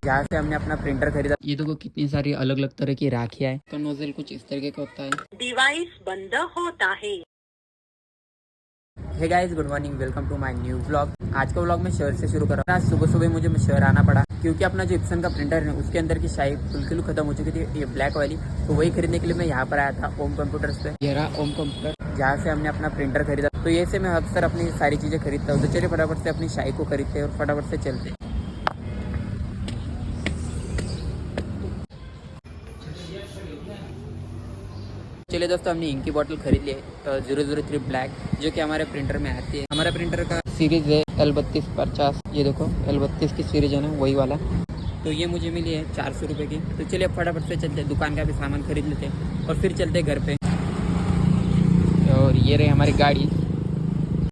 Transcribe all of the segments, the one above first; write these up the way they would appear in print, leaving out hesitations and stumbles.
जहाँ से हमने अपना प्रिंटर खरीदा। ये देखो कितनी सारी अलग अलग तरह की राखियाँ है। इसका नोजल कुछ इस तरीके का होता है। डिवाइस बंद होता है। Hey guys, good morning, welcome to my new vlog. आज का व्लॉग मैं शहर से शुरू कर रहा हूँ। आज सुबह सुबह मुझे शहर आना पड़ा क्योंकि अपना जो इप्सन का प्रिंटर है उसके अंदर की शाही बिल्कुल खत्म हो चुकी थी, ये ब्लैक वाली। तो वही खरीदने के लिए मैं यहाँ पर आया था ओम कंप्यूटर्स पे। ये रहा ओम कंप्यूटर, जहाँ से हमने अपना प्रिंटर खरीदा। तो ये से मैं अक्सर अपनी सारी चीज़ें खरीदता हूँ। तो चलिए फटाफट से अपनी शाही को खरीदते हैं और फटाफट से चलते हैं। चलिए दोस्तों, हमने इंक की बोतल खरीद ली है 003 ब्लैक, जो कि हमारे प्रिंटर में आती है। हमारा प्रिंटर का सीरीज है L3250। ये देखो L32 की सीरीज है ना, वही वाला। तो ये मुझे मिली है 400 रुपये की। तो चलिए फटाफट से चलते हैं, दुकान का भी सामान खरीद लेते हैं और फिर चलते हैं घर पे। और ये रही हमारी गाड़ी।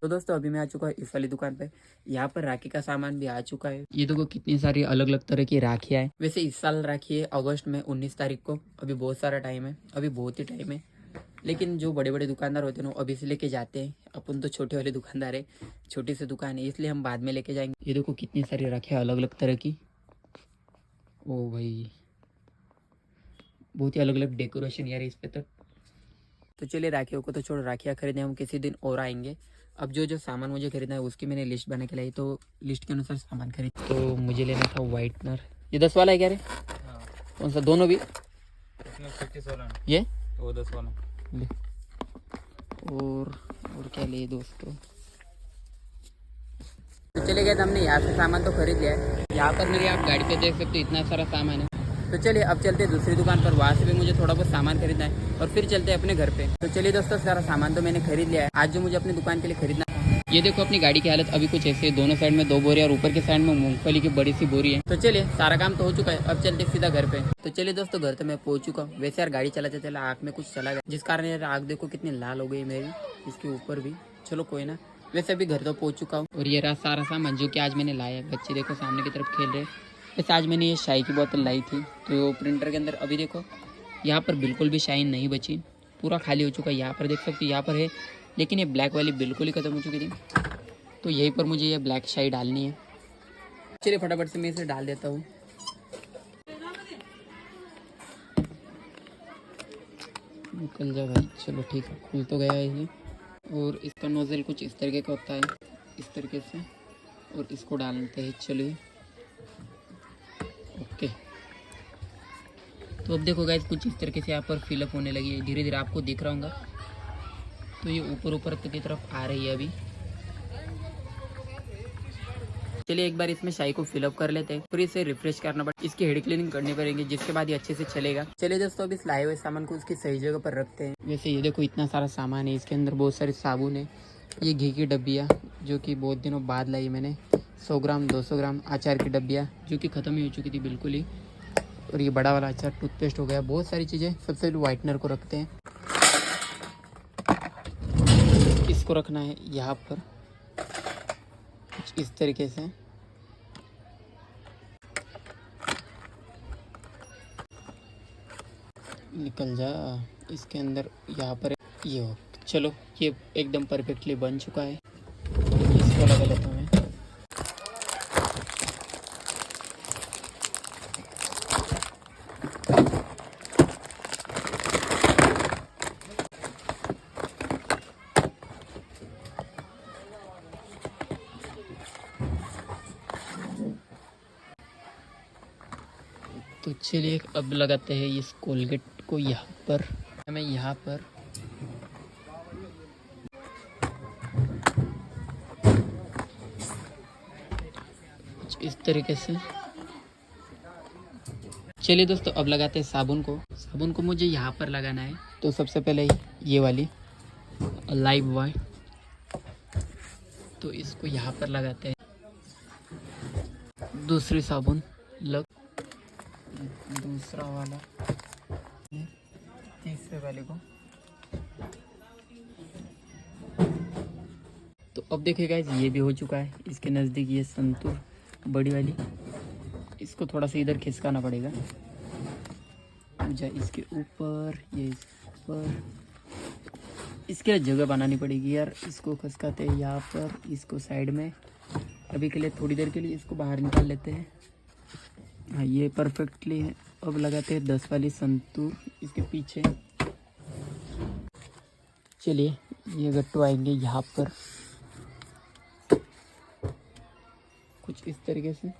तो दोस्तों, अभी मैं आ चुका है इस वाली दुकान पे। यहाँ पर राखी का सामान भी आ चुका है। ये देखो कितनी सारी अलग अलग तरह की राखियाँ है। वैसे इस साल राखी है अगस्त में 19 तारीख को। अभी बहुत सारा टाइम है, अभी बहुत ही टाइम है। लेकिन जो बड़े बड़े दुकानदार होते हैं ना, अभी से लेके जाते हैं। अपन तो छोटे वाले दुकानदार है, छोटी सी दुकान है, इसलिए हम बाद में लेके जाएंगे। ये देखो कितनी सारी राखियाँ अलग अलग तरह की। ओ भाई, बहुत ही अलग अलग डेकोरेशन यार इस पे तो चलिए राखियों को तो छोड़, राखियाँ खरीदने हम किसी दिन और आएंगे। अब जो जो सामान मुझे खरीदना है उसकी मैंने लिस्ट बना के लाई, तो लिस्ट के अनुसार सामान खरीद। तो मुझे लेना था वाइटनर। ये 10 वाला है क्या रे? हाँ। कौन सा? दोनों भी? इसमें 50 वाला ये वो 10 वाला ले। और क्या लिए दोस्तों? तो चले गए, हमने यहाँ से सामान तो खरीद लिया है। यहाँ पर मेरी आप गाड़ी पे देख सकते हो इतना सारा सामान है। तो चलिए अब चलते हैं दूसरी दुकान पर, वहाँ से भी मुझे थोड़ा बहुत सामान खरीदना है और फिर चलते हैं अपने घर पे। तो चलिए दोस्तों, सारा सामान तो मैंने खरीद लिया है। आज जो मुझे अपनी दुकान के लिए खरीदना था, ये देखो अपनी गाड़ी की हालत अभी कुछ ऐसे है। दोनों साइड में 2 बोरी और ऊपर के साइड में मूंगफली की बड़ी सी बोरी है। तो चलिए, सारा काम तो हो चुका है, अब चलते सीधा घर पे। तो चलिए दोस्तों, घर तो मैं पहुंच चुका हूँ। वैसे यार गाड़ी चलाते चला आँख में कुछ चला गया, जिस कारण यार आँख देखो कितनी लाल हो गई मेरी, इसके ऊपर भी। चलो कोई ना, वैसे अभी घर तो पहुंच चुका हूँ। और ये रहा सारा सामान जो कि आज मैंने लाया है। बच्चे देखो सामने की तरफ खेल रहे हैं। वैसे आज मैंने ये शाही की बोतल लाई थी, तो प्रिंटर के अंदर अभी देखो यहाँ पर बिल्कुल भी शाइन नहीं बची, पूरा खाली हो चुका है। यहाँ पर देख सकते हो, यहाँ पर है, लेकिन ये ब्लैक वाली बिल्कुल ही खत्म हो चुकी थी। तो यहीं पर मुझे ये ब्लैक शाही डालनी है। चलिए फटाफट से मैं इसे डाल देता हूँ। निकल जा भाई, चलो ठीक है, खुल तो गया है ये। और इसका नोजल कुछ इस तरीके का होता है, इस तरीके से, और इसको डालते हैं। चलिए ओके। तो अब देखो गाइस, कुछ इस तरीके से यहाँ पर फिलअप होने लगी है, धीरे धीरे आपको दिख रहा होगा। तो ये ऊपर ऊपर की तरफ आ रही है अभी। चलिए एक बार इसमें शाही को फिलअप कर लेते हैं, फिर इसे रिफ्रेश करना पड़ेगा, इसकी हेड क्लीनिंग करनी पड़ेगी, जिसके बाद ये अच्छे से चलेगा। चलिए दोस्तों, अभी इस लाए हुए सामान को उसकी सही जगह पर रखते हैं। वैसे ये देखो इतना सारा सामान है, इसके अंदर बहुत सारे साबुन है। ये घी की डब्बियाँ जो कि बहुत दिनों बाद लाई मैंने, 100 ग्राम 200 ग्राम अचार की डब्बियाँ जो कि ख़त्म ही हो चुकी थी बिल्कुल ही। और ये बड़ा वाला अचार, टूथपेस्ट हो गया, बहुत सारी चीज़ें। सबसे पहले वाइटनर को रखते हैं, इसको रखना है यहाँ पर कुछ इस तरीके से। निकल जा, इसके अंदर यहाँ पर ये हो। चलो ये एकदम परफेक्टली बन चुका है। इसको लगा लेता हूँ मैं। तो चलिए अब लगाते हैं इस कोलगेट को यहाँ पर। हमें यहाँ पर कुछ इस तरीके से। चलिए दोस्तों, अब लगाते हैं साबुन को। साबुन को मुझे यहाँ पर लगाना है। तो सबसे पहले ये वाली लाइव बॉय, तो इसको यहाँ पर लगाते हैं। दूसरी साबुन लग, दूसरा वाला, तीसरे वाले को। तो अब देखिए गाइस, ये भी हो चुका है। इसके नज़दीक ये संतूर बड़ी वाली, इसको थोड़ा सा इधर खिसकाना पड़ेगा, इसके ऊपर, ये इस पर, इसके लिए जगह बनानी पड़ेगी यार। इसको खिसकाते हैं यहाँ पर, इसको साइड में। अभी के लिए थोड़ी देर के लिए इसको बाहर निकाल लेते हैं। हाँ ये परफेक्टली है। अब लगाते हैं 10 वाली संतूर इसके पीछे। चलिए ये गट्टू आएंगे यहाँ पर कुछ इस तरीके से।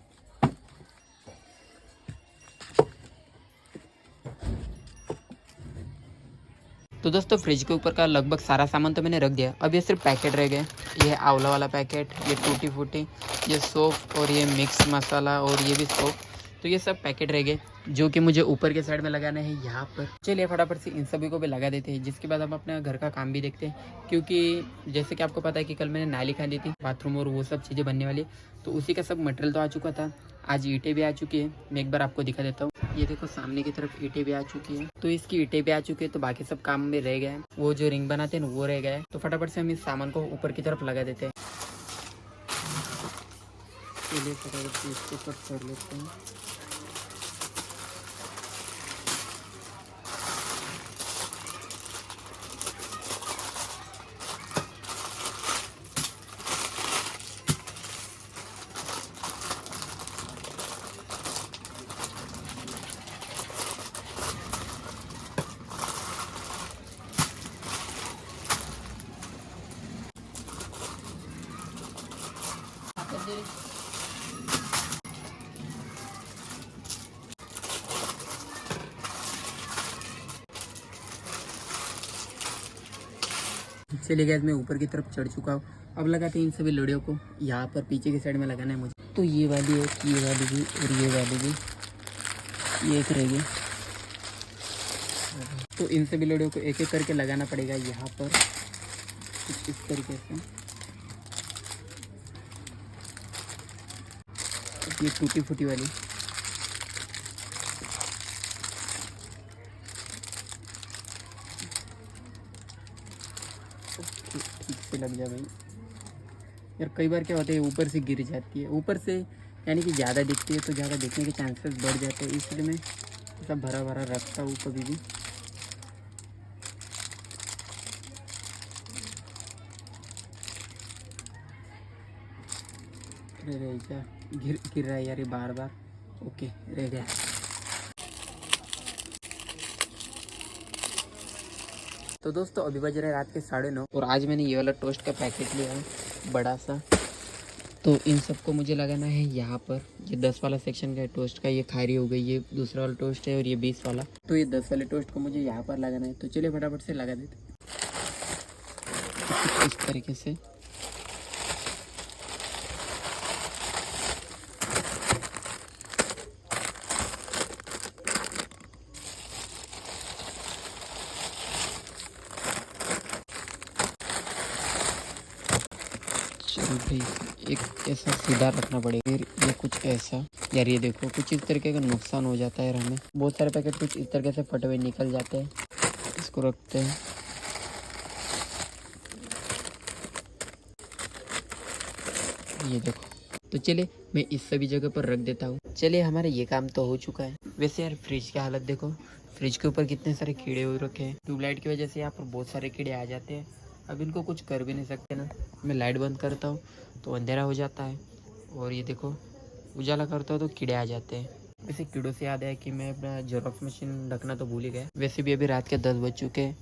तो दोस्तों फ्रिज के ऊपर का लगभग सारा सामान तो मैंने रख दिया। अब ये सिर्फ पैकेट रह गए। ये आंवला वाला पैकेट, ये टूटी फूटी, ये सोप और ये मिक्स मसाला और ये भी सोप। तो ये सब पैकेट रह गए जो कि मुझे ऊपर के साइड में लगाना है यहाँ पर। चलिए फटाफट से इन सभी को भी लगा देते हैं, जिसके बाद हम अपने घर का काम भी देखते हैं। क्योंकि जैसे कि आपको पता है कि कल मैंने नाली खानी थी, बाथरूम और वो सब चीज़ें बनने वाली, तो उसी का सब मटेरियल तो आ चुका था। आज ईंटें भी आ चुकी है, मैं एक बार आपको दिखा देता हूँ। ये देखो सामने की तरफ ईंटें भी आ चुकी है। तो इसकी ईंटें भी आ चुकी है, तो बाकी सब काम में रह गए हैं। वो जो रिंग बनाते हैं ना वो रह गया है। तो फटाफट से हम इस सामान को ऊपर की तरफ लगा देते हैं। चलिए फटाफट से इसको कट कर लेते हैं। चलिए गैस मैं ऊपर की तरफ चढ़ चुका हूँ। अब लगाते हैं इन सभी लड़ियों को यहाँ पर पीछे की साइड में लगाना है मुझे। तो ये वाली है, ये वाली भी और ये वाली भी, ये एक रहेगी। तो इन सभी लड़ियों को एक एक करके लगाना पड़ेगा यहाँ पर कुछ इस तरीके से। ये टूटी फूटी वाली ठीक से लग जा भाई। यार कई बार क्या होता है ऊपर से गिर जाती है, ऊपर से यानी कि ज़्यादा दिखती है तो ज़्यादा दिखने के चांसेस बढ़ जाते हैं, इसलिए मैं ऐसा भरा भरा रखता हूँ कभी भी। अरे रह गया, गिर रहा है यार ये बार बार। ओके रह गया। तो दोस्तों अभी बज रहे रात के 9:30 और आज मैंने ये वाला टोस्ट का पैकेट लिया है बड़ा सा। तो इन सबको मुझे लगाना है यहाँ पर। ये 10 वाला सेक्शन का है टोस्ट का, ये खारी हो गई, ये दूसरा वाला टोस्ट है और ये 20 वाला। तो ये 10 वाले टोस्ट को मुझे यहाँ पर लगाना है। तो चलिए फटाफट से लगा देते इस तरीके से। चलो भाई एक ऐसा सीधा रखना पड़ेगा, फिर ये कुछ ऐसा। यार ये देखो कुछ इस तरीके का नुकसान हो जाता है यार हमें। बहुत सारे पैकेट कुछ इस तरीके से फटे हुए निकल जाते हैं। इसको रखते हैं। ये देखो। तो चलिए मैं इस सभी जगह पर रख देता हूँ। चलिए हमारा ये काम तो हो चुका है। वैसे यार फ्रिज की हालत देखो, फ्रिज के ऊपर कितने सारे कीड़े हो रखे हैं। ट्यूबलाइट की वजह से यहाँ पर बहुत सारे कीड़े आ जाते हैं। अब इनको कुछ कर भी नहीं सकते ना। मैं लाइट बंद करता हूँ तो अंधेरा हो जाता है, और ये देखो उजाला करता हूँ तो कीड़े आ जाते हैं। वैसे कीड़ों से याद है कि मैं अपना जेरोक्स मशीन रखना तो भूल ही गया। वैसे भी अभी रात के 10 बज चुके हैं,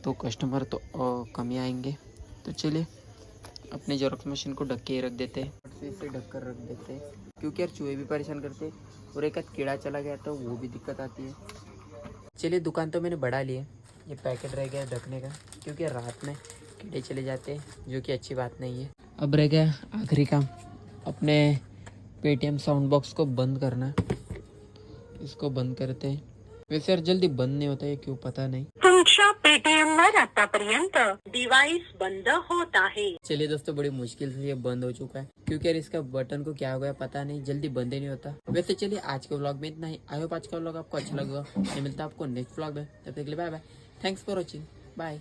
तो कस्टमर तो कम ही आएंगे। तो चलिए अपने जेरोक्स मशीन को ढक के ही रख देते हैं, इसे ढक कर रख देते हैं, क्योंकि यार चूहे भी परेशान करते हैं और एक आध कीड़ा चला गया तो वो भी दिक्कत आती है। चलिए दुकान तो मैंने बढ़ा ली है, ये पैकेट रह गया ढकने का, क्योंकि रात में कीड़े चले जाते हैं जो कि अच्छी बात नहीं है। अब रह गया आखिरी काम, अपने पेटीएम साउंड बॉक्स को बंद करना। इसको बंद करते हैं। वैसे यार जल्दी बंद नहीं होता है क्यों पता नहीं। तुमच्या पेटीएमवर आतापर्यंत डिव्हाइस बंद होत आहे। चलिए दोस्तों बड़ी मुश्किल से ये बंद हो चुका है, क्योंकि यार इसका बटन को क्या हो गया पता नहीं, जल्दी बंद ही नहीं होता। वैसे चलिए आज के व्लॉग में इतना ही। आई होप आज का व्लॉग आपको अच्छा लगा। मैं मिलता है आपको नेक्स्ट व्लॉग में, तब तक के लिए bye bye. Thanks for watching, bye.